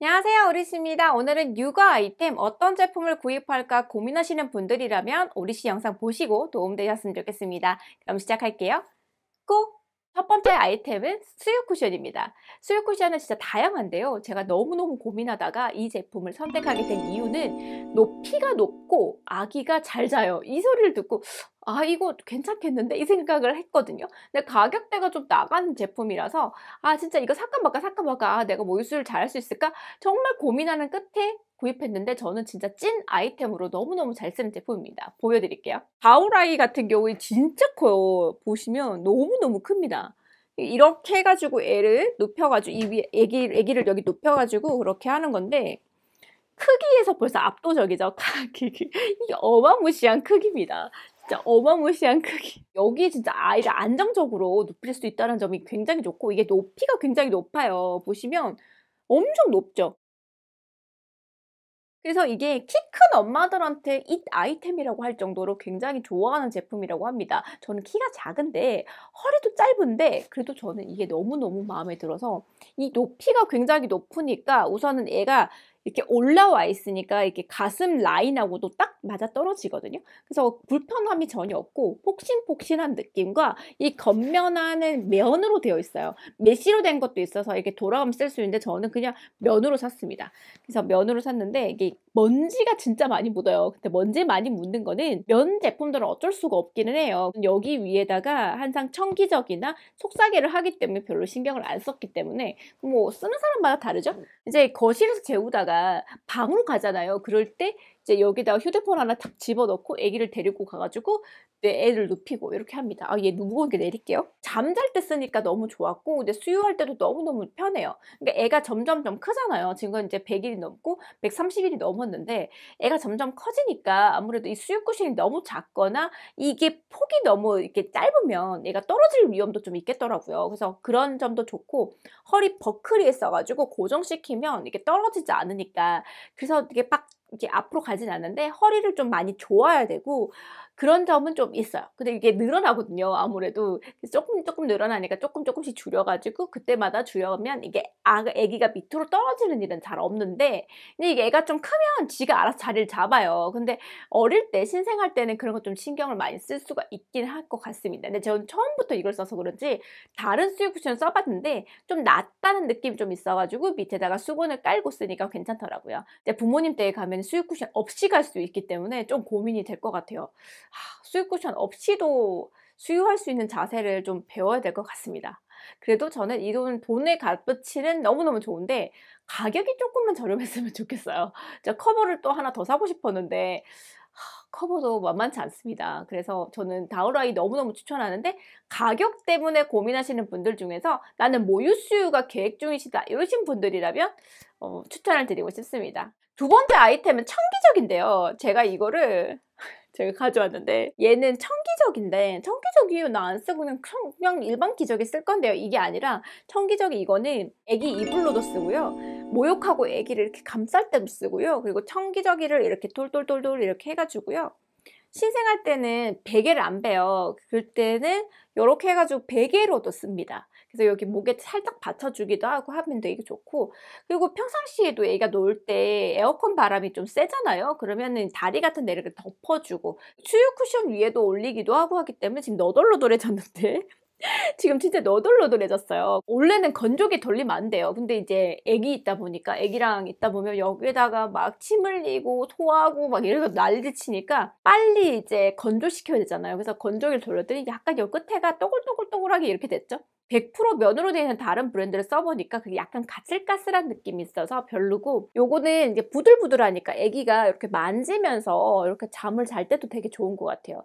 안녕하세요, 오리씨입니다. 오늘은 육아 아이템 어떤 제품을 구입할까 고민하시는 분들이라면 오리씨 영상 보시고 도움되셨으면 좋겠습니다. 그럼 시작할게요. 꼭! 첫 번째 아이템은 수유 쿠션입니다. 수유 쿠션은 진짜 다양한데요. 제가 너무너무 고민하다가 이 제품을 선택하게 된 이유는 높이가 높고 아기가 잘 자요. 이 소리를 듣고 아, 이거 괜찮겠는데? 이 생각을 했거든요. 근데 가격대가 좀 나가는 제품이라서 아, 진짜 이거 살까 말까 살까 말까. 아, 내가 모유수유를 잘할 수 있을까? 정말 고민하는 끝에 구입했는데 저는 진짜 찐 아이템으로 너무너무 잘 쓰는 제품입니다. 보여드릴게요. 바우라이 같은 경우에 진짜 커요. 보시면 너무너무 큽니다. 이렇게 해가지고 애를 눕혀가지고 이 위에 애기를 여기 눕혀가지고 그렇게 하는 건데 크기에서 벌써 압도적이죠. 이게 어마무시한 크기입니다. 진짜 어마무시한 크기. 여기 진짜 아이를 안정적으로 눕힐 수 있다는 점이 굉장히 좋고 이게 높이가 굉장히 높아요. 보시면 엄청 높죠. 그래서 이게 키 큰 엄마들한테 잇 아이템이라고 할 정도로 굉장히 좋아하는 제품이라고 합니다. 저는 키가 작은데 허리도 짧은데 그래도 저는 이게 너무너무 마음에 들어서 이 높이가 굉장히 높으니까 우선은 애가 이렇게 올라와 있으니까 이렇게 가슴 라인하고도 딱 맞아떨어지거든요. 그래서 불편함이 전혀 없고 폭신폭신한 느낌과 이 겉면하는 면으로 되어 있어요. 메쉬로 된 것도 있어서 이렇게 돌아가면 쓸 수 있는데 저는 그냥 면으로 샀습니다. 그래서 면으로 샀는데 이게 먼지가 진짜 많이 묻어요. 근데 먼지 많이 묻는 거는 면 제품들은 어쩔 수가 없기는 해요. 여기 위에다가 항상 청기적이나 속삭이를 하기 때문에 별로 신경을 안 썼기 때문에 뭐 쓰는 사람마다 다르죠? 이제 거실에서 재우다가 방으로 가잖아요. 그럴 때 이제 여기다가 휴대폰 하나 탁 집어넣고 아기를 데리고 가가지고 내 애를 눕히고 이렇게 합니다. 아, 얘 무거운 게 내릴게요. 잠잘 때 쓰니까 너무 좋았고 근데 수유할 때도 너무너무 편해요. 그러니까 애가 점점점 크잖아요. 지금 이제 100일이 넘고 130일이 넘었는데 애가 점점 커지니까 아무래도 이 수유 쿠션이 너무 작거나 이게 폭이 너무 이렇게 짧으면 얘가 떨어질 위험도 좀 있겠더라고요. 그래서 그런 점도 좋고 허리 버클이 있어가지고 고정시키면 이게 떨어지지 않으니까 그래서 이게 막 이렇게 앞으로 가진 않는데 허리를 좀 많이 조아야 되고 그런 점은 좀 있어요. 근데 이게 늘어나거든요. 아무래도 조금 늘어나니까 조금씩 줄여가지고 그때마다 줄여면 이게 아기가 밑으로 떨어지는 일은 잘 없는데 근데 이게 애가 좀 크면 지가 알아서 자리를 잡아요. 근데 어릴 때 신생할 때는 그런 거 좀 신경을 많이 쓸 수가 있긴 할 것 같습니다. 근데 저는 처음부터 이걸 써서 그런지 다른 수유 쿠션 써봤는데 좀 낫다는 느낌이 좀 있어가지고 밑에다가 수건을 깔고 쓰니까 괜찮더라고요. 근데 부모님 댁에 가면 수유 쿠션 없이 갈 수 있기 때문에 좀 고민이 될 것 같아요. 수유 쿠션 없이도 수유할 수 있는 자세를 좀 배워야 될 것 같습니다. 그래도 저는 이런 돈의 값어치는 너무너무 좋은데 가격이 조금만 저렴했으면 좋겠어요. 제가 커버를 또 하나 더 사고 싶었는데 커버도 만만치 않습니다. 그래서 저는 다우라이 너무너무 추천하는데 가격 때문에 고민하시는 분들 중에서 나는 모유 수유가 계획 중이시다 이러신 분들이라면 추천을 드리고 싶습니다. 두 번째 아이템은 청기적인데요. 제가 가져왔는데 얘는 청기적인데 청기적이요 나 안 쓰고 그냥 일반 기저귀 쓸 건데요. 이게 아니라 청기저귀 이거는 애기 이불로도 쓰고요. 모욕하고 애기를 이렇게 감쌀 때도 쓰고요. 그리고 청기저귀를 이렇게 돌돌돌돌 이렇게 해가지고요. 신생할 때는 베개를 안 베요. 그럴 때는 이렇게 해가지고 베개로도 씁니다. 그래서 여기 목에 살짝 받쳐주기도 하고 하면 되게 좋고 그리고 평상시에도 애가 놀 때 에어컨 바람이 좀 세잖아요. 그러면은 다리 같은 데 이렇게 덮어주고 수유 쿠션 위에도 올리기도 하고 하기 때문에 지금 너덜너덜해졌는데 지금 진짜 너덜너덜해졌어요. 원래는 건조기 돌리면 안 돼요. 근데 이제 애기 있다 보니까 애기랑 있다 보면 여기에다가 막 침 흘리고 토하고 막 이래서 난리치니까 빨리 이제 건조시켜야 되잖아요. 그래서 건조기를 돌렸더니 약간 요 끝에가 또글또글또글하게 이렇게 됐죠. 100% 면으로 되어 있는 다른 브랜드를 써보니까 그게 약간 가슬가슬한 느낌이 있어서 별로고 요거는 이제 부들부들하니까 애기가 이렇게 만지면서 이렇게 잠을 잘 때도 되게 좋은 것 같아요.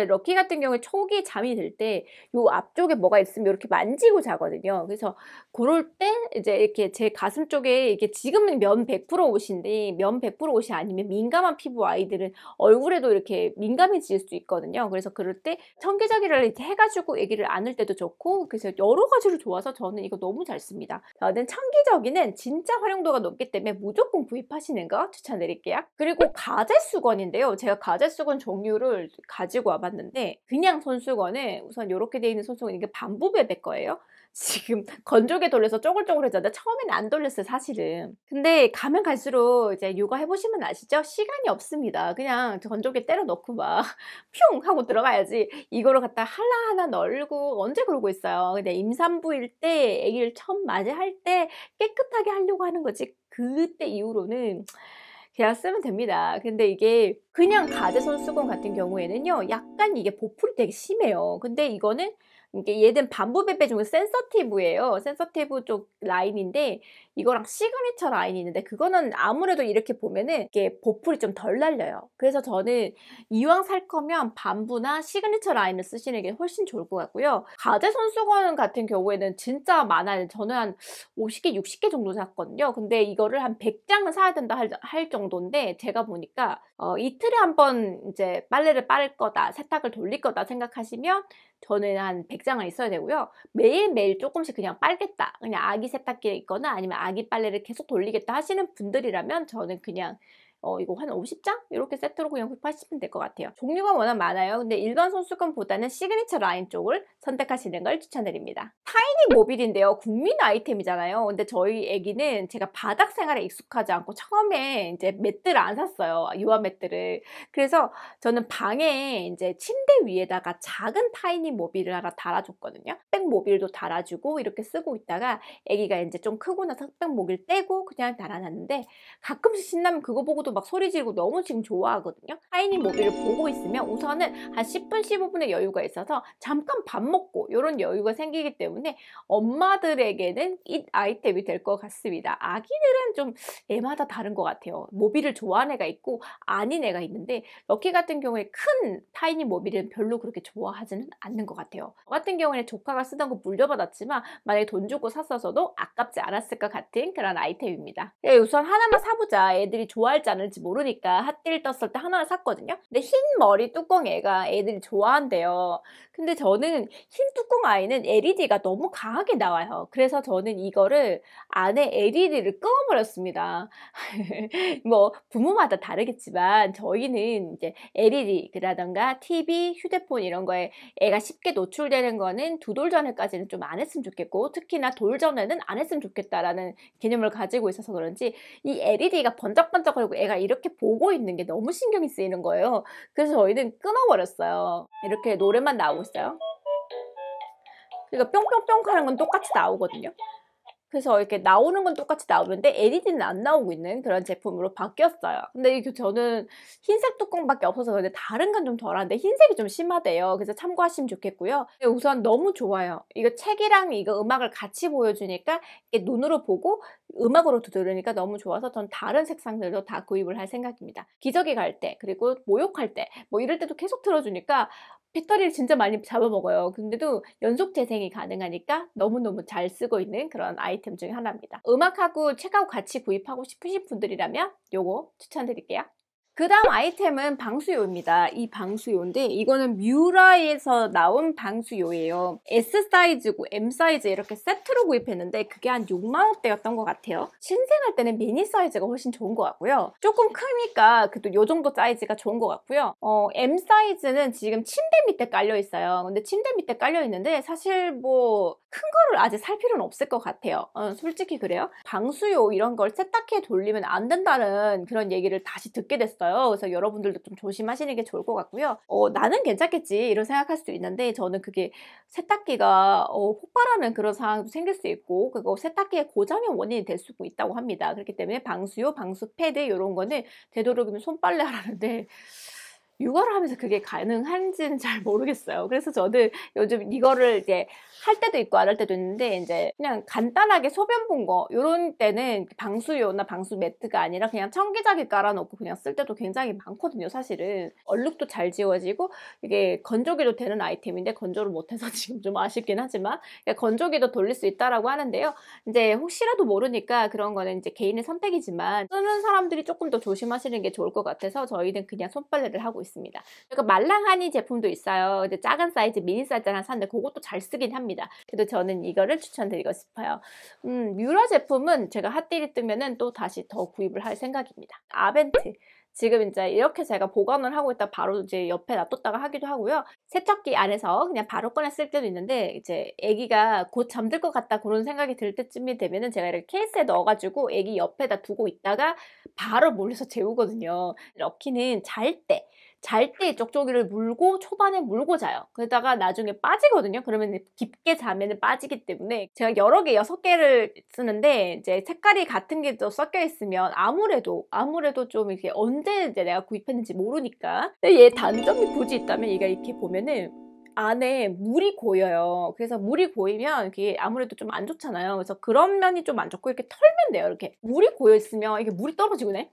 럭키 같은 경우에 초기 잠이 들 때 요 앞쪽에 뭐가 있으면 이렇게 만지고 자거든요. 그래서 그럴 때 이제 이렇게 제 가슴 쪽에 이게 지금은 면 100% 옷인데 면 100% 옷이 아니면 민감한 피부 아이들은 얼굴에도 이렇게 민감해질 수 있거든요. 그래서 그럴 때 청기저귀를 이렇게 해가지고 애기를 안을 때도 좋고 그래서 여러 가지로 좋아서 저는 이거 너무 잘 씁니다. 저는 청기저귀는 진짜 활용도가 높기 때문에 무조건 구입하시는 거 추천드릴게요. 그리고 가제 수건인데요. 제가 가제 수건 종류를 가지고 와봤는데 그냥 손수건은 우선 이렇게 되어 있는 손수건 이게 밤부베베 거예요. 지금 건조기 돌려서 쪼글쪼글해졌는데 처음에는 안 돌렸어요 사실은. 근데 가면 갈수록 이제 육아해 보시면 아시죠? 시간이 없습니다. 그냥 건조기에 때려 넣고 막 퓨 하고 들어가야지 이거를 갖다 하나하나 널고 언제 그러고 있어요. 근데 임산부일 때 아기를 처음 맞이할 때 깨끗하게 하려고 하는 거지 그때 이후로는 그냥 쓰면 됩니다. 근데 이게 그냥 가제손수건 같은 경우에는요 약간 이게 보풀이 되게 심해요. 근데 이거는 이게 얘는 반부베베 중에 센서티브예요. 센서티브 쪽 라인인데 이거랑 시그니처 라인이 있는데 그거는 아무래도 이렇게 보면은 이게 보풀이 좀 덜 날려요. 그래서 저는 이왕 살 거면 반부나 시그니처 라인을 쓰시는 게 훨씬 좋을 것 같고요. 가제손수건 같은 경우에는 진짜 많아요. 저는 한 50개, 60개 정도 샀거든요. 근데 이거를 한 100장은 사야 된다 할 정도인데 제가 보니까 이틀에 한 번 이제 빨래를 빨 거다, 세탁을 돌릴 거다 생각하시면 저는 한 100장은 있어야 되고요. 매일매일 조금씩 그냥 빨겠다. 그냥 아기 세탁기에 있거나 아니면 아기 빨래를 계속 돌리겠다 하시는 분들이라면 저는 그냥 이거 한 50장? 이렇게 세트로 그냥 구입하시면 될 것 같아요. 종류가 워낙 많아요. 근데 일반 손수건보다는 시그니처 라인 쪽을 선택하시는 걸 추천드립니다. 타이니 모빌인데요. 국민 아이템이잖아요. 근데 저희 애기는 제가 바닥 생활에 익숙하지 않고 처음에 이제 매트를 안 샀어요. 유아 매트를. 그래서 저는 방에 이제 침대 위에다가 작은 타이니 모빌을 하나 달아줬거든요. 흑백 모빌도 달아주고 이렇게 쓰고 있다가 애기가 이제 좀 크고 나서 흑백 모빌 떼고 그냥 달아놨는데 가끔씩 신나면 그거 보고도 막 소리 지르고 너무 지금 좋아하거든요. 타이니 모빌을 보고 있으면 우선은 한 10분, 15분의 여유가 있어서 잠깐 밥 먹고 이런 여유가 생기기 때문에 엄마들에게는 이 아이템이 될 것 같습니다. 아기들은 좀 애마다 다른 것 같아요. 모빌을 좋아하는 애가 있고 아닌 애가 있는데 럭키 같은 경우에 큰 타이니 모빌은 별로 그렇게 좋아하지는 않는 것 같아요. 저 같은 경우에는 조카가 쓰던 거 물려받았지만 만약에 돈 주고 샀어도 아깝지 않았을 것 같은 그런 아이템입니다. 우선 하나만 사보자. 애들이 좋아할지 않을지 모르니까 핫딜 떴을 때 하나를 샀거든요. 근데 흰 머리 뚜껑 애가 애들이 좋아한대요. 근데 저는 흰 뚜껑 아이는 LED가 너무 강하게 나와요. 그래서 저는 이거를 안에 LED를 끄어버렸습니다. 뭐 부모마다 다르겠지만 저희는 이제 LED라던가 TV, 휴대폰 이런 거에 애가 쉽게 노출되는 거는 2돌 전에까지는 좀 안 했으면 좋겠고 특히나 돌 전에는 안 했으면 좋겠다라는 개념을 가지고 있어서 그런지 이 LED가 번쩍번쩍거리고 애가 이렇게 보고 있는 게 너무 신경이 쓰이는 거예요. 그래서 저희는 끊어버렸어요. 이렇게 노래만 나오고 있어요. 그러니까 뿅뿅뿅 하는 건 똑같이 나오거든요. 그래서 이렇게 나오는 건 똑같이 나오는데 LED는 안 나오고 있는 그런 제품으로 바뀌었어요. 근데 이게 저는 흰색 뚜껑밖에 없어서 그런데 다른 건 좀 덜한데 흰색이 좀 심하대요. 그래서 참고하시면 좋겠고요. 우선 너무 좋아요. 이거 책이랑 이거 음악을 같이 보여주니까 이게 눈으로 보고 음악으로도 들으니까 너무 좋아서 전 다른 색상들도 다 구입을 할 생각입니다. 기저귀 갈 때 그리고 목욕할 때 뭐 이럴 때도 계속 틀어주니까 배터리를 진짜 많이 잡아먹어요. 근데도 연속 재생이 가능하니까 너무너무 잘 쓰고 있는 그런 아이템 중에 하나입니다. 음악하고 책하고 같이 구입하고 싶으신 분들이라면 요거 추천드릴게요. 그 다음 아이템은 방수요입니다. 이 방수요인데 이거는 뮤라에서 나온 방수요예요. S 사이즈고 M 사이즈 이렇게 세트로 구입했는데 그게 한 6만 원대였던 것 같아요. 신생할 때는 미니 사이즈가 훨씬 좋은 것 같고요. 조금 크니까 그래도 요 정도 사이즈가 좋은 것 같고요. M 사이즈는 지금 침대 밑에 깔려 있어요. 근데 침대 밑에 깔려 있는데 사실 뭐 큰 거를 아직 살 필요는 없을 것 같아요. 솔직히 그래요. 방수요 이런 걸 세탁기에 돌리면 안 된다는 그런 얘기를 다시 듣게 됐어요. 그래서 여러분들도 좀 조심하시는 게 좋을 것 같고요. 나는 괜찮겠지 이런 생각할 수도 있는데 저는 그게 세탁기가 폭발하는 그런 상황도 생길 수 있고 그리고 세탁기의 고장의 원인이 될 수도 있다고 합니다. 그렇기 때문에 방수요, 방수 패드 이런 거는 되도록이면 손빨래 하라는데 육아를 하면서 그게 가능한지는 잘 모르겠어요. 그래서 저는 요즘 이거를 이제 할 때도 있고 안 할 때도 있는데 이제 그냥 간단하게 소변 본 거 이런 때는 방수요나 방수 매트가 아니라 그냥 청기자기 깔아놓고 그냥 쓸 때도 굉장히 많거든요. 사실은 얼룩도 잘 지워지고 이게 건조기도 되는 아이템인데 건조를 못해서 지금 좀 아쉽긴 하지만 건조기도 돌릴 수 있다라고 하는데요. 이제 혹시라도 모르니까 그런 거는 이제 개인의 선택이지만 쓰는 사람들이 조금 더 조심하시는 게 좋을 것 같아서 저희는 그냥 손빨래를 하고 있습니다. 그리고 말랑하니 제품도 있어요. 근데 작은 사이즈, 미니 사이즈 하나 샀는데 그것도 잘 쓰긴 합니다. 그래도 저는 이거를 추천드리고 싶어요. 뮤라 제품은 제가 핫딜이 뜨면은 또 다시 더 구입을 할 생각입니다. 아벤트. 지금 이제 이렇게 제가 보관을 하고 있다 바로 이제 옆에 놔뒀다가 하기도 하고요. 세척기 안에서 그냥 바로 꺼내 쓸 때도 있는데 이제 아기가 곧 잠들 것 같다 그런 생각이 들 때쯤이 되면은 제가 이렇게 케이스에 넣어 가지고 아기 옆에다 두고 있다가 바로 몰려서 재우거든요. 럭키는 잘 때 쪽쪽이를 물고 초반에 물고 자요. 그러다가 나중에 빠지거든요. 그러면 깊게 자면은 빠지기 때문에 제가 여러 개 6개를 쓰는데 이제 색깔이 같은 게 또 섞여 있으면 아무래도 좀 이렇게 언제 이제 내가 구입했는지 모르니까. 근데 얘 단점이 굳이 있다면 얘가 이렇게 보면은 안에 물이 고여요. 그래서 물이 고이면 그게 아무래도 좀 안 좋잖아요. 그래서 그런 면이 좀 안 좋고 이렇게 털면 돼요. 이렇게 물이 고여 있으면 이게 물이 떨어지거든.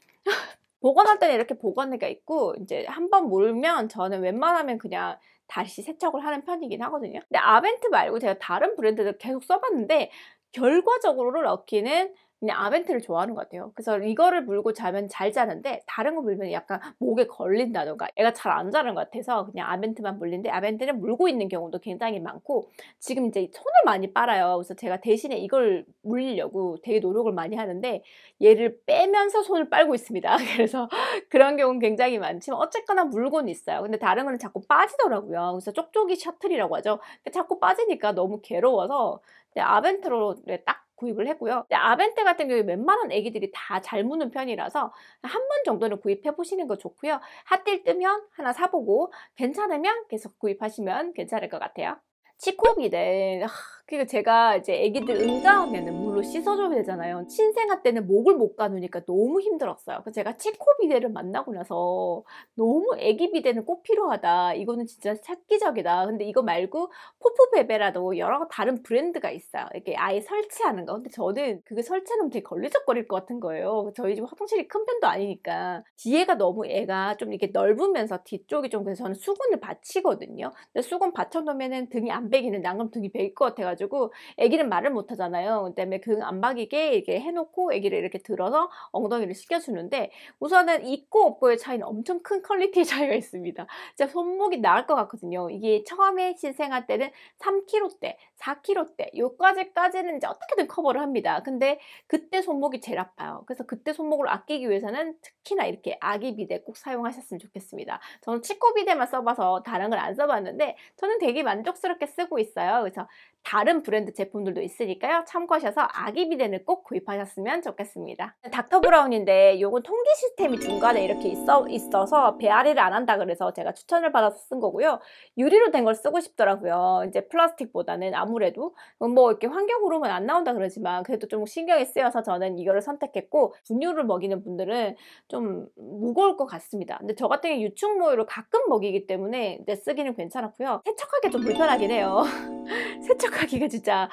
보관할 때는 이렇게 보관대가 있고 이제 한번 물면 저는 웬만하면 그냥 다시 세척을 하는 편이긴 하거든요. 근데 아벤트 말고 제가 다른 브랜드들 계속 써봤는데 결과적으로 럭키는 그냥 아벤트를 좋아하는 것 같아요. 그래서 이거를 물고 자면 잘 자는데 다른 거 물면 약간 목에 걸린다던가 애가 잘 안 자는 것 같아서 그냥 아벤트만 물리는데 아벤트는 물고 있는 경우도 굉장히 많고 지금 이제 손을 많이 빨아요. 그래서 제가 대신에 이걸 물리려고 되게 노력을 많이 하는데 얘를 빼면서 손을 빨고 있습니다. 그래서 그런 경우는 굉장히 많지만 어쨌거나 물고는 있어요. 근데 다른 거는 자꾸 빠지더라고요. 그래서 쪽쪽이 셔틀이라고 하죠. 근데 자꾸 빠지니까 너무 괴로워서 아벤트로 딱 구입을 했고요. 아벤테 같은 경우에 웬만한 애기들이 다 잘 무는 편이라서 한 번 정도는 구입해 보시는 거 좋고요. 핫딜 뜨면 하나 사보고 괜찮으면 계속 구입하시면 괜찮을 것 같아요. 치코비데 그러니까 제가 이제 애기들 응가하면은 물로 씻어줘야 되잖아요. 신생아 때는 목을 못 가누니까 너무 힘들었어요. 그래서 제가 치코비데를 만나고 나서 너무 애기 비데는 꼭 필요하다. 이거는 진짜 획기적이다. 근데 이거 말고 포프베베라도 여러 다른 브랜드가 있어요. 이렇게 아예 설치하는 거. 근데 저는 그게 설치하면 되게 걸리적거릴 것 같은 거예요. 저희 집 화장실이 큰 편도 아니니까. 뒤에가 너무 애가 좀 이렇게 넓으면서 뒤쪽이 좀 그래서 저는 수건을 받치거든요. 근데 수건 받쳐놓으면은 등이 안 베기는 안 그럼 등이 베일 것 같아가지고 애기는 말을 못 하잖아요. 그다음에 등 안 박이게 이렇게 해놓고 애기를 이렇게 들어서 엉덩이를 씻겨주는데 우선은 있고 없고의 차이는 엄청 큰 퀄리티의 차이가 있습니다. 진짜 손목이 나을 것 같거든요. 이게 처음에 신생아 때는 3kg대, 4kg대 요까지는 이제 어떻게든 커버를 합니다. 근데 그때 손목이 제일 아파요. 그래서 그때 손목을 아끼기 위해서는 특히나 이렇게 아기 비데 꼭 사용하셨으면 좋겠습니다. 저는 치코 비데만 써봐서 다른 걸 안 써봤는데 저는 되게 만족스럽게 쓰고 있어요. 그래서 다른 브랜드 제품들도 있으니까요. 참고하셔서 아기 비데는 꼭 구입하셨으면 좋겠습니다. 닥터 브라운인데 요건 통기 시스템이 중간에 이렇게 있어서 배앓이를 안 한다 그래서 제가 추천을 받아서 쓴 거고요. 유리로 된 걸 쓰고 싶더라고요. 이제 플라스틱보다는 아무래도 뭐 이렇게 환경 호르몬 안 나온다 그러지만 그래도 좀 신경이 쓰여서 저는 이거를 선택했고 분유를 먹이는 분들은 좀 무거울 것 같습니다. 근데 저 같은 경우 유충모유를 가끔 먹이기 때문에 쓰기는 괜찮았고요. 세척하기 좀 불편하긴 해요. 세척하기가 진짜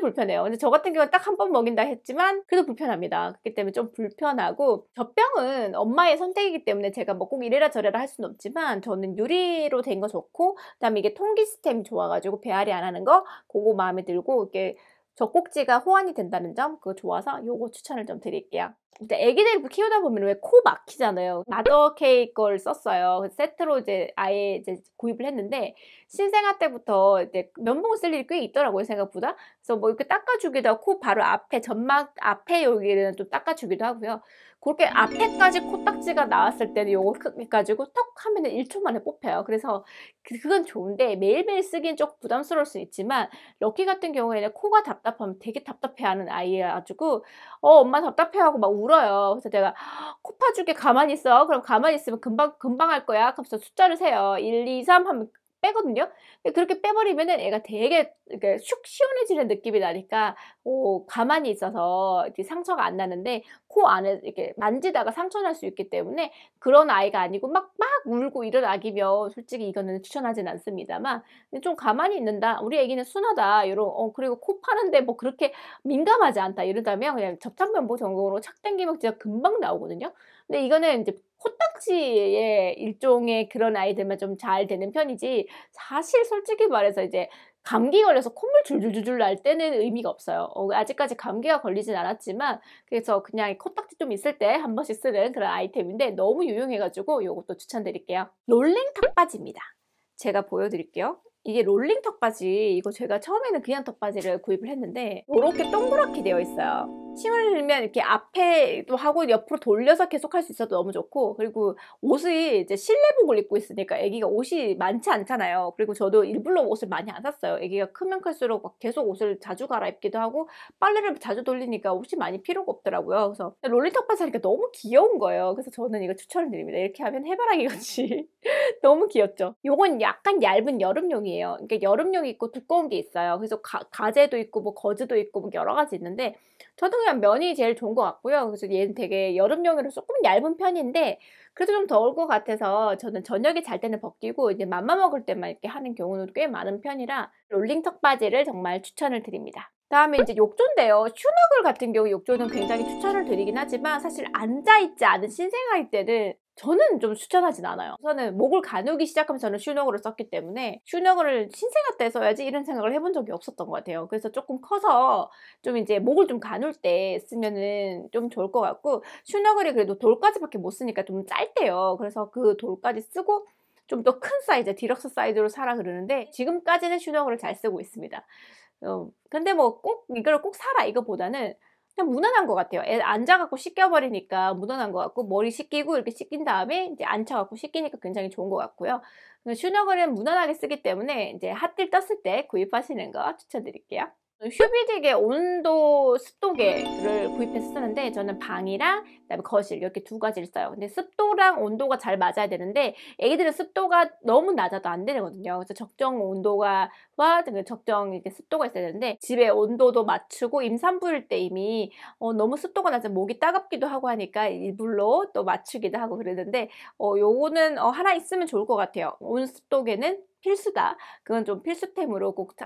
불편해요. 근데 저 같은 경우는 딱 한 번 먹인다 했지만 그래도 불편합니다. 그렇기 때문에 좀 불편하고 젖병은 엄마의 선택이기 때문에 제가 뭐 꼭 이래라 저래라 할 수는 없지만 저는 유리로 된 거 좋고 그다음에 이게 통기 시스템이 좋아가지고 배앓이 안 하는 거 그거 마음에 들고 이게 젖꼭지가 호환이 된다는 점 그거 좋아서 요거 추천을 좀 드릴게요. 근데 애기들 키우다 보면 왜 코 막히잖아요. 마더케이 걸 썼어요. 세트로 이제 아예 이제 구입을 했는데 신생아 때부터 이제 면봉을 쓸 일이 꽤 있더라고요 생각보다. 그래서 뭐 이렇게 닦아주기도 하고 코 바로 앞에 점막 앞에 여기는 좀 닦아주기도 하고요. 그렇게 앞에까지 코딱지가 나왔을 때는 요거 가지고 턱 하면은 1초 만에 뽑혀요. 그래서 그건 좋은데 매일매일 쓰기엔 조금 부담스러울 수 있지만 럭키 같은 경우에는 코가 답답하면 되게 답답해하는 아이라 가지고 엄마 답답해하고 막 울어요. 그래서 내가 코 파줄게 가만히 있어. 그럼 가만히 있으면 금방 할 거야. 하면서 숫자를 세요. 1, 2, 3 하면 빼거든요. 그렇게 빼버리면은 애가 되게 이렇게 슉 시원해지는 느낌이 나니까 가만히 있어서 이렇게 상처가 안 나는데 코 안에 이렇게 만지다가 상처 날 수 있기 때문에 그런 아이가 아니고 막 울고 이런 아기면 솔직히 이거는 추천하진 않습니다만 좀 가만히 있는다. 우리 애기는 순하다. 이런 그리고 코 파는데 뭐 그렇게 민감하지 않다. 이러다면 그냥 접착면보 정도로 착 당기면 진짜 금방 나오거든요. 근데 이거는 이제 코딱지의 일종의 그런 아이들만 좀 잘 되는 편이지 사실 솔직히 말해서 이제 감기 걸려서 콧물 줄줄줄줄 날 때는 의미가 없어요. 아직까지 감기가 걸리진 않았지만 그래서 그냥 코딱지 좀 있을 때 한 번씩 쓰는 그런 아이템인데 너무 유용해가지고 요것도 추천드릴게요. 롤링 턱받이입니다. 제가 보여드릴게요. 이게 롤링 턱받이 이거 제가 처음에는 그냥 턱받이를 구입을 했는데 이렇게 동그랗게 되어 있어요. 침을 흘리면 이렇게 앞에도 하고 옆으로 돌려서 계속 할 수 있어도 너무 좋고, 그리고 옷이 이제 실내복을 입고 있으니까 애기가 옷이 많지 않잖아요. 그리고 저도 일부러 옷을 많이 안 샀어요. 애기가 크면 클수록 막 계속 옷을 자주 갈아입기도 하고 빨래를 자주 돌리니까 옷이 많이 필요가 없더라고요. 그래서 롤링턱 바지 하니까 너무 귀여운 거예요. 그래서 저는 이거 추천을 드립니다. 이렇게 하면 해바라기 같이 너무 귀엽죠. 요건 약간 얇은 여름용이에요. 그러니까 여름용이 있고 두꺼운 게 있어요. 그래서 가제도 있고 뭐 거즈도 있고 뭐 여러 가지 있는데, 저도 그냥 면이 제일 좋은 것 같고요. 그래서 얘는 되게 여름용으로 조금 얇은 편인데 그래도 좀 더울 것 같아서 저는 저녁에 잘 때는 벗기고 이제 맘마 먹을 때만 이렇게 하는 경우는 꽤 많은 편이라 롤링턱 바지를 정말 추천을 드립니다. 다음에 이제 욕조인데요. 슈너글 같은 경우 욕조는 굉장히 추천을 드리긴 하지만 사실 앉아있지 않은 신생아일 때는 저는 좀 추천하진 않아요. 우선은 목을 가누기 시작하면서 저는 슈너글을 썼기 때문에 슈너글을 신생아 때 써야지 이런 생각을 해본 적이 없었던 것 같아요. 그래서 조금 커서 좀 이제 목을 좀 가눌 때 쓰면은 좀 좋을 것 같고, 슈너글이 그래도 돌까지밖에 못 쓰니까 좀 짧대요. 그래서 그 돌까지 쓰고 좀 더 큰 사이즈, 디럭스 사이즈로 사라 그러는데 지금까지는 슈너글을 잘 쓰고 있습니다. 근데 뭐 꼭 이걸 꼭 사라 이거보다는 그냥 무난한 것 같아요. 애 앉아갖고 씻겨버리니까 무난한 것 같고, 머리 씻기고 이렇게 씻긴 다음에 이제 앉혀갖고 씻기니까 굉장히 좋은 것 같고요. 슈너글은 무난하게 쓰기 때문에 이제 핫딜 떴을 때 구입하시는 거 추천드릴게요. 휴비딕의 온도 습도계를 구입해서 쓰는데 저는 방이랑 그다음에 거실 이렇게 두 가지를 써요. 근데 습도랑 온도가 잘 맞아야 되는데 애기들은 습도가 너무 낮아도 안 되거든요. 그래서 적정 온도와 적정 이렇게 습도가 있어야 되는데, 집에 온도도 맞추고 임산부일 때 이미 너무 습도가 낮으면 목이 따갑기도 하고 하니까 일부러 또 맞추기도 하고 그러는데 요거는 하나 있으면 좋을 것 같아요. 온습도계는 필수다. 그건 좀 필수템으로 꼭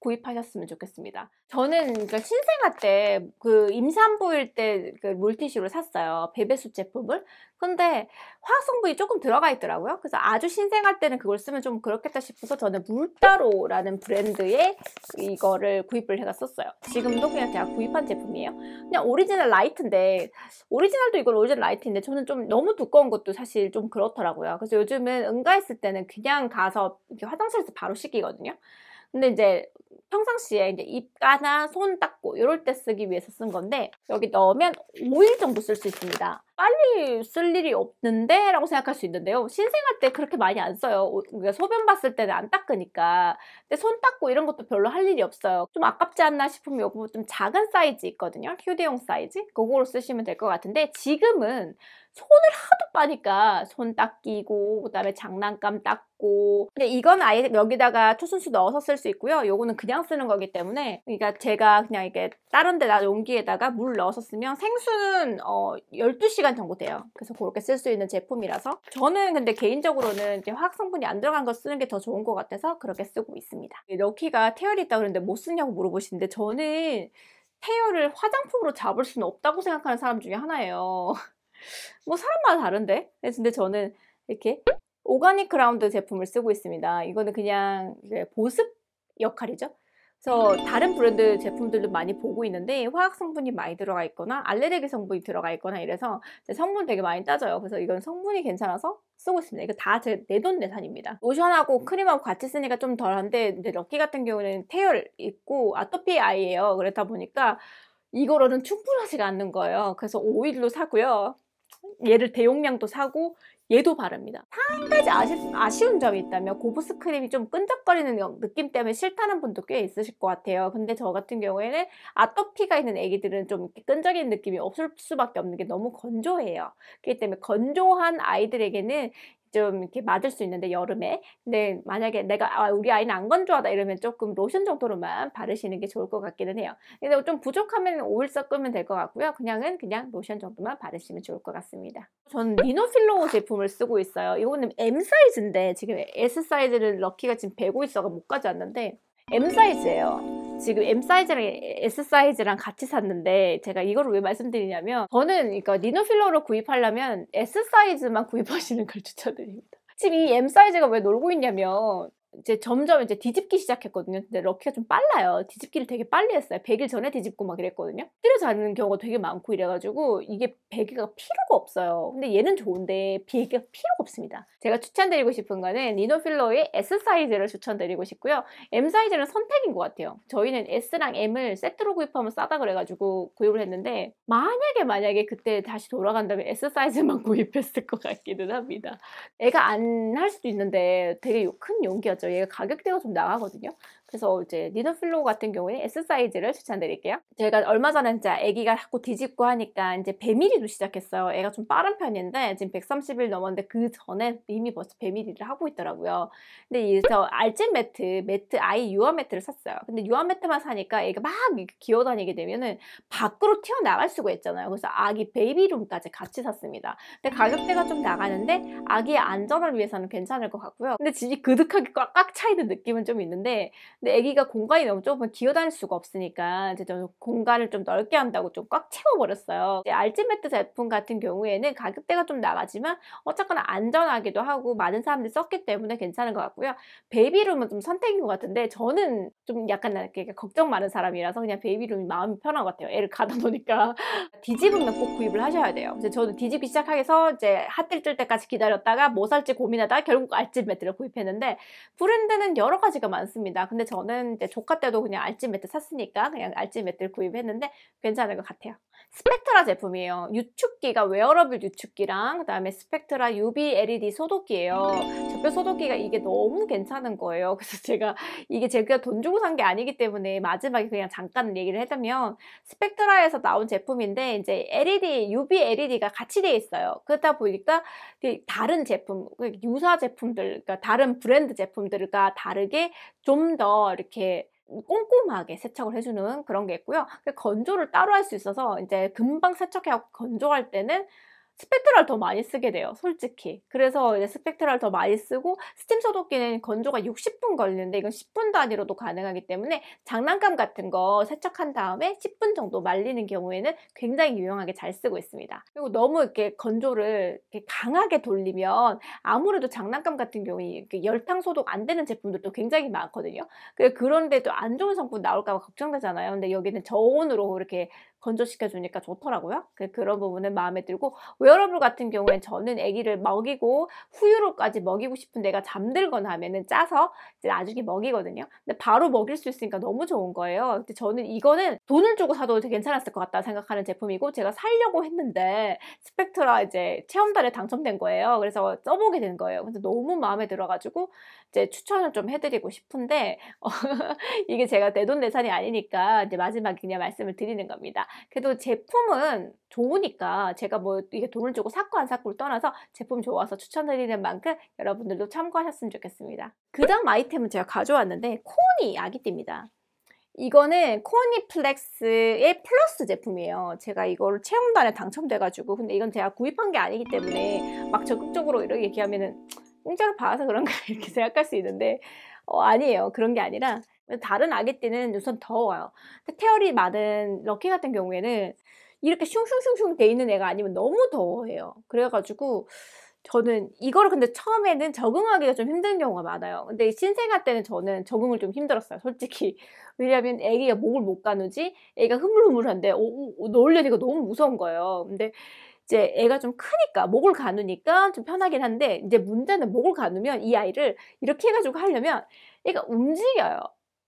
구입하셨으면 좋겠습니다. 저는 그러니까 신생아 때 그 임산부일 때 그 물티슈를 샀어요. 베베숲 제품을. 근데 화학 성분이 조금 들어가 있더라고요. 그래서 아주 신생아 때는 그걸 쓰면 좀 그렇겠다 싶어서 저는 물따로라는 브랜드의 이거를 구입을 해서 썼어요. 지금도 그냥 제가 구입한 제품이에요. 그냥 오리지널 라이트인데, 오리지널도 이건 오리지널 라이트인데 저는 좀 너무 두꺼운 것도 사실 좀 그렇더라고요. 그래서 요즘은 응가했을 때는 그냥 가서 이렇게 화장실에서 바로 씻기거든요. 근데 이제 평상시에 이제 입가나 손 닦고 이럴 때 쓰기 위해서 쓴 건데, 여기 넣으면 5일 정도 쓸 수 있습니다. 빨리 쓸 일이 없는데 라고 생각할 수 있는데요. 신생아 때 그렇게 많이 안 써요. 그러니까 소변 봤을 때는 안 닦으니까. 근데 손 닦고 이런 것도 별로 할 일이 없어요. 좀 아깝지 않나 싶으면 요거 좀 작은 사이즈 있거든요. 휴대용 사이즈. 그거로 쓰시면 될 것 같은데, 지금은 손을 하도 빠니까 손 닦이고 그다음에 장난감 닦고, 근데 이건 아예 여기다가 초순수 넣어서 쓸 수 있고요. 요거는 그냥 쓰는 거기 때문에, 그러니까 제가 그냥 이게 다른 데다 용기에다가 물 넣어서 쓰면 생수는 12시간 정도 돼요. 그래서 그렇게 쓸 수 있는 제품이라서 저는 근데 개인적으로는 이제 화학 성분이 안 들어간 거 쓰는 게 더 좋은 것 같아서 그렇게 쓰고 있습니다. 럭키가 태열이 있다 그러는데 못 쓰냐고 물어보시는데, 저는 태열을 화장품으로 잡을 수는 없다고 생각하는 사람 중에 하나예요. 뭐 사람마다 다른데? 근데 저는 이렇게 오가닉 그라운드 제품을 쓰고 있습니다. 이거는 그냥 이제 보습 역할이죠. 그래서 다른 브랜드 제품들도 많이 보고 있는데 화학 성분이 많이 들어가 있거나 알레르기 성분이 들어가 있거나 이래서 성분 되게 많이 따져요. 그래서 이건 성분이 괜찮아서 쓰고 있습니다. 이거 다 제 내돈내산입니다. 로션하고 크림하고 같이 쓰니까 좀 덜한데, 이제 럭키 같은 경우는 태열 있고 아토피 아이예요. 그렇다 보니까 이거로는 충분하지가 않는 거예요. 그래서 오일로 사고요. 얘를 대용량도 사고 얘도 바릅니다. 한 가지 아쉬운 점이 있다면 고부스 크림이 좀 끈적거리는 느낌 때문에 싫다는 분도 꽤 있으실 것 같아요. 근데 저 같은 경우에는 아토피가 있는 애기들은 좀 이렇게 끈적이는 느낌이 없을 수밖에 없는 게 너무 건조해요. 그렇기 때문에 건조한 아이들에게는 좀 이렇게 맞을 수 있는데, 여름에. 근데 만약에 우리 아이는 안 건조하다 이러면 조금 로션 정도로만 바르시는 게 좋을 것 같기는 해요. 근데 좀 부족하면 오일 섞으면 될 것 같고요. 그냥 로션 정도만 바르시면 좋을 것 같습니다. 저는 니노필로 제품을 쓰고 있어요. 이거는 M 사이즈인데 지금 S 사이즈를 럭키가 지금 베고 있어서 못 가져왔는데 M 사이즈예요. 지금 M 사이즈랑 S 사이즈랑 같이 샀는데, 제가 이거를 왜 말씀드리냐면, 저는 이거 니노필러로 구입하려면 S 사이즈만 구입하시는 걸 추천드립니다. 지금 이 M 사이즈가 왜 놀고 있냐면, 이제 점점 이제 뒤집기 시작했거든요. 근데 럭키가 좀 빨라요. 뒤집기를 되게 빨리 했어요. 100일 전에 뒤집고 막 이랬거든요. 엎드려 자는 경우가 되게 많고 이래 가지고 이게 베개가 필요가 없어요. 근데 얘는 좋은데 베개가 필요가 없습니다. 제가 추천드리고 싶은 거는 니노필로의 S 사이즈를 추천드리고 싶고요. M 사이즈는 선택인 것 같아요. 저희는 S랑 M을 세트로 구입하면 싸다 그래 가지고 구입을 했는데 만약에 그때 다시 돌아간다면 S 사이즈만 구입했을 것 같기는 합니다. 애가 안 할 수도 있는데 되게 큰 용기였죠. 얘가 가격대가 좀 나가거든요. 그래서 이제 니노필로 같은 경우에 S 사이즈를 추천드릴게요. 제가 얼마 전에 이제 아기가 자꾸 뒤집고 하니까 이제 배밀이도 시작했어요. 애가 좀 빠른 편인데 지금 130일 넘었는데 그 전에 이미 벌써 배밀이를 하고 있더라고요. 근데 이래서 알집 매트 아이 유아 매트를 샀어요. 근데 유아 매트만 사니까 애가 막 기어다니게 되면은 밖으로 튀어나갈 수가 있잖아요. 그래서 아기 베이비룸까지 같이 샀습니다. 근데 가격대가 좀 나가는데 아기의 안전을 위해서는 괜찮을 것 같고요. 근데 집이 그득하게 꽉 차있는 느낌은 좀 있는데 근데 아기가 공간이 너무 좁으면 기어다닐 수가 없으니까 이제 좀 공간을 좀 넓게 한다고 좀 꽉 채워버렸어요. 알집매트 제품 같은 경우에는 가격대가 좀 나가지만 어쨌거나 안전하기도 하고 많은 사람들이 썼기 때문에 괜찮은 것 같고요. 베이비룸은 좀 선택인 것 같은데 저는 좀 약간 이렇게 걱정 많은 사람이라서 그냥 베이비룸이 마음이 편한 것 같아요. 애를 가다 놓으니까. 뒤집으면 꼭 구입을 하셔야 돼요. 그래서 저도 뒤집기 시작해서 이제 핫딜 뜰 때까지 기다렸다가 뭐 살지 고민하다가 결국 알집 매트를 구입했는데 브랜드는 여러 가지가 많습니다. 근데 저는 이제 조카 때도 그냥 알집 매트 샀으니까 그냥 알집 매트를 구입했는데 괜찮은 것 같아요. 스펙트라 제품이에요. 유축기가 웨어러블 유축기랑 그다음에 스펙트라 UV LED 소독기예요. 젖별 소독기가 이게 너무 괜찮은 거예요. 그래서 제가 돈 주고 산 게 아니기 때문에 마지막에 그냥 잠깐 얘기를 해두면 스펙트라에서 나온 제품인데 이제 UV LED가 같이 되어 있어요. 그러다 보니까 다른 제품, 유사 제품들, 그러니까 다른 브랜드 제품들과 다르게 좀 더 이렇게 꼼꼼하게 세척을 해주는 그런 게 있고요. 건조를 따로 할 수 있어서 이제 금방 세척해서 건조할 때는 스펙트라를 더 많이 쓰게 돼요, 솔직히. 그래서 이제 스펙트라를 더 많이 쓰고 스팀 소독기는 건조가 60분 걸리는데 이건 10분 단위로도 가능하기 때문에 장난감 같은 거 세척한 다음에 10분 정도 말리는 경우에는 굉장히 유용하게 잘 쓰고 있습니다. 그리고 너무 이렇게 건조를 이렇게 강하게 돌리면 아무래도 장난감 같은 경우에 이렇게 열탕 소독 안 되는 제품들도 굉장히 많거든요. 그런데도 안 좋은 성분 나올까 봐 걱정되잖아요. 근데 여기는 저온으로 이렇게 건조시켜 주니까 좋더라고요. 그런 부분은 마음에 들고 웨어러블 같은 경우엔 저는 아기를 먹이고 후유로까지 먹이고 싶은데 애가 잠들거나 하면은 짜서 이제 나중에 먹이거든요. 근데 바로 먹일 수 있으니까 너무 좋은 거예요. 근데 저는 이거는 돈을 주고 사도 되게 괜찮았을 것 같다 생각하는 제품이고 제가 사려고 했는데 스펙트라 이제 체험단에 당첨된 거예요. 그래서 써보게 된 거예요. 근데 너무 마음에 들어가지고 이제 추천을 좀 해드리고 싶은데 이게 제가 내돈내산이 아니니까 이제 마지막에 그냥 말씀을 드리는 겁니다. 그래도 제품은 좋으니까 제가 뭐 이게 돈을 주고 샀고 안 샀고를 떠나서 제품 좋아서 추천드리는 만큼 여러분들도 참고하셨으면 좋겠습니다. 그 다음 아이템은 제가 가져왔는데 코니 아기띠입니다. 이거는 코니플렉스의 플러스 제품이에요. 제가 이거를 체험단에 당첨돼가지고 근데 이건 제가 구입한 게 아니기 때문에 막 적극적으로 이렇게 얘기하면은 공짜로 받아서 그런가 이렇게 생각할 수 있는데 아니에요. 그런 게 아니라 다른 아기띠는 우선 더워요. 태열이 많은 럭키 같은 경우에는 이렇게 슝슝슝슝 돼 있는 애가 아니면 너무 더워해요. 그래가지고 저는 이거를 근데 처음에는 적응하기가 좀 힘든 경우가 많아요. 근데 신생아 때는 저는 적응을 좀 힘들었어요, 솔직히. 왜냐하면 애기가 목을 못 가누지, 애가 흐물흐물한데 놀래니까 너무 무서운 거예요. 근데 이제 애가 좀 크니까 목을 가누니까 좀 편하긴 한데 이제 문제는 목을 가누면 이 아이를 이렇게 해가지고 하려면 애가 움직여요.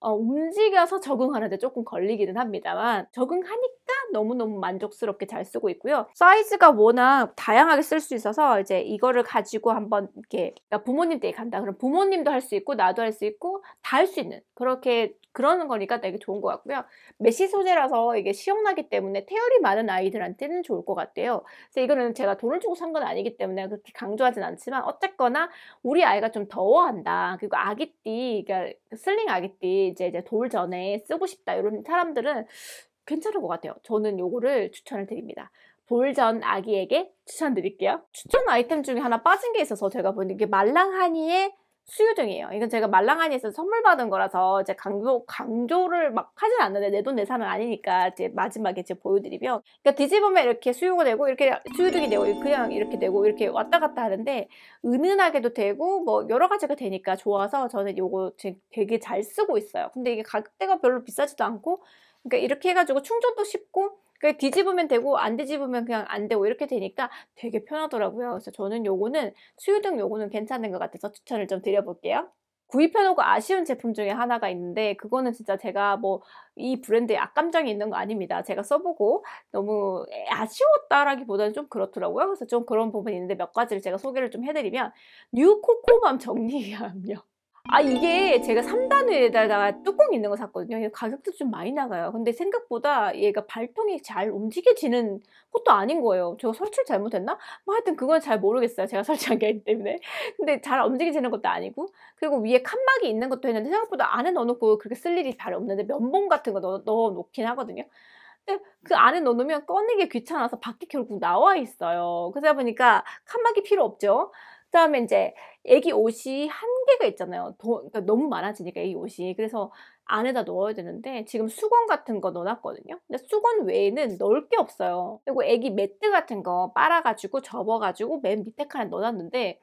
움직여서 적응하는데 조금 걸리기는 합니다만 적응하니까 너무너무 만족스럽게 잘 쓰고 있고요. 사이즈가 워낙 다양하게 쓸 수 있어서 이제 이거를 가지고 한번 이렇게 부모님 댁에 간다. 그럼 부모님도 할 수 있고 나도 할 수 있고 다 할 수 있는 그러는 거니까 되게 좋은 것 같고요. 메쉬 소재라서 이게 시원하기 때문에 태열이 많은 아이들한테는 좋을 것 같아요. 그래서 이거는 제가 돈을 주고 산 건 아니기 때문에 그렇게 강조하진 않지만 어쨌거나 우리 아이가 좀 더워한다. 그리고 아기띠, 그러니까 슬링 아기띠 이제 돌 전에 쓰고 싶다 이런 사람들은 괜찮은 것 같아요. 저는 요거를 추천을 드립니다. 돌전 아기에게 추천드릴게요. 추천 아이템 중에 하나 빠진 게 있어서 제가 보니 이게 말랑하니의 수유등이에요. 이건 제가 말랑하니에서 선물 받은 거라서 이제 강조를 막 하진 않는데 내 돈 내산은 아니니까 이제 마지막에 이제 보여드리면, 그러니까 뒤집으면 이렇게 수유가 되고 이렇게 수유등이 되고 그냥 이렇게 되고 이렇게 왔다 갔다 하는데 은은하게도 되고 뭐 여러 가지가 되니까 좋아서 저는 요거 되게 잘 쓰고 있어요. 근데 이게 가격대가 별로 비싸지도 않고, 그러니까 이렇게 해가지고 충전도 쉽고, 그 뒤집으면 되고 안 뒤집으면 그냥 안 되고 이렇게 되니까 되게 편하더라고요. 그래서 저는 요거는 수유등 요거는 괜찮은 것 같아서 추천을 좀 드려볼게요. 구입해 놓고 아쉬운 제품 중에 하나가 있는데, 그거는 진짜 제가 뭐 이 브랜드에 악감정이 있는 거 아닙니다. 제가 써보고 너무 아쉬웠다라기보다는 좀 그렇더라고요. 그래서 좀 그런 부분이 있는데 몇 가지를 제가 소개를 좀 해드리면, 뉴 코코맘 정리기함요. 이게 제가 3단에다가 뚜껑 있는 거 샀거든요. 이게 가격도 좀 많이 나가요. 근데 생각보다 얘가 발통이 잘 움직여지는 것도 아닌 거예요. 제가 설치를 잘못했나? 뭐 하여튼 그건 잘 모르겠어요. 제가 설치한 게 아니기 때문에. 근데 잘 움직여지는 것도 아니고, 그리고 위에 칸막이 있는 것도 했는데 생각보다 안에 넣어놓고 그렇게 쓸 일이 잘 없는데 면봉 같은 거 넣어놓긴 하거든요. 근데 그 안에 넣어놓으면 꺼내기 귀찮아서 밖에 결국 나와 있어요. 그러다 보니까 칸막이 필요 없죠. 그다음에 인제 애기 옷이 한계가 있잖아요. 그러니까 너무 많아지니까 애기 옷이. 그래서 안에다 넣어야 되는데 지금 수건 같은 거 넣어 놨거든요. 근데 수건 외에는 넣을 게 없어요. 그리고 애기 매트 같은 거 빨아 가지고 접어 가지고 맨 밑에 칸에 넣어 놨는데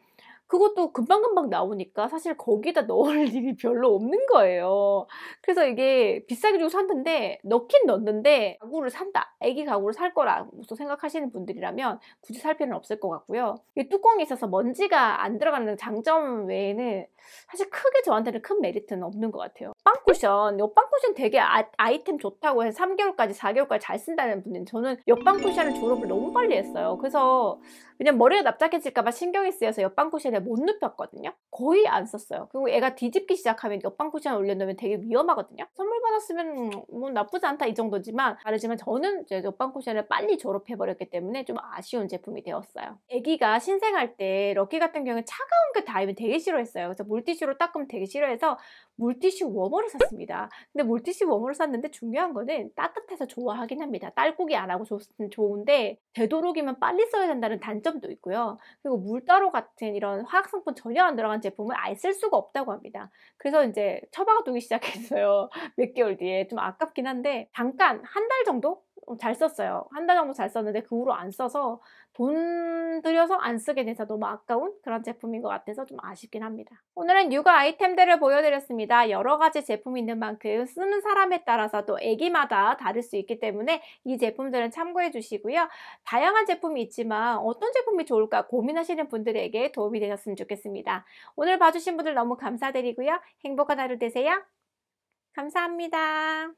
그것도 금방금방 나오니까 사실 거기다 넣을 일이 별로 없는 거예요. 그래서 이게 비싸게 주고 샀는데 넣긴 넣었는데 가구를 산다, 애기 가구를 살 거라고 생각하시는 분들이라면 굳이 살 필요는 없을 것 같고요. 이 뚜껑이 있어서 먼지가 안 들어가는 장점 외에는 사실 크게 저한테는 큰 메리트는 없는 것 같아요. 빵쿠션, 옆방 쿠션 되게 아이템 좋다고 해서 3개월까지 4개월까지 잘 쓴다는 분들은, 저는 옆방 쿠션을 졸업을 너무 빨리 했어요. 그래서 왜냐면 머리가 납작해질까 봐 신경이 쓰여서 옆방 쿠션에 못 눕혔거든요. 거의 안 썼어요. 그리고 애가 뒤집기 시작하면 옆방 쿠션 올려놓으면 되게 위험하거든요. 선물 받았으면 뭐 나쁘지 않다 이 정도지만, 다르지만 저는 이제 옆방 쿠션을 빨리 졸업해버렸기 때문에 좀 아쉬운 제품이 되었어요. 애기가 신생할 때 럭키 같은 경우는 차가운 게 닿으면 되게 싫어했어요. 그래서 물티슈로 닦으면 되게 싫어해서 물티슈 워머를 샀습니다. 근데 물티슈 워머를 샀는데 중요한 거는 따뜻해서 좋아하긴 합니다. 딸꾹이 안 하고 좋은데 되도록이면 빨리 써야 된다는 단점도 있고요. 그리고 물따로 같은 이런 화학성분 전혀 안 들어간 제품을 아예 쓸 수가 없다고 합니다. 그래서 이제 처박아두기 시작했어요. 몇 개월 뒤에. 좀 아깝긴 한데 잠깐 한 달 정도? 잘 썼어요. 한 달 정도 잘 썼는데 그 후로 안 써서 돈 들여서 안 쓰게 돼서 너무 아까운 그런 제품인 것 같아서 좀 아쉽긴 합니다. 오늘은 육아 아이템들을 보여드렸습니다. 여러 가지 제품이 있는 만큼 쓰는 사람에 따라서 또 애기마다 다를 수 있기 때문에 이 제품들은 참고해 주시고요. 다양한 제품이 있지만 어떤 제품이 좋을까 고민하시는 분들에게 도움이 되셨으면 좋겠습니다. 오늘 봐주신 분들 너무 감사드리고요. 행복한 하루 되세요. 감사합니다.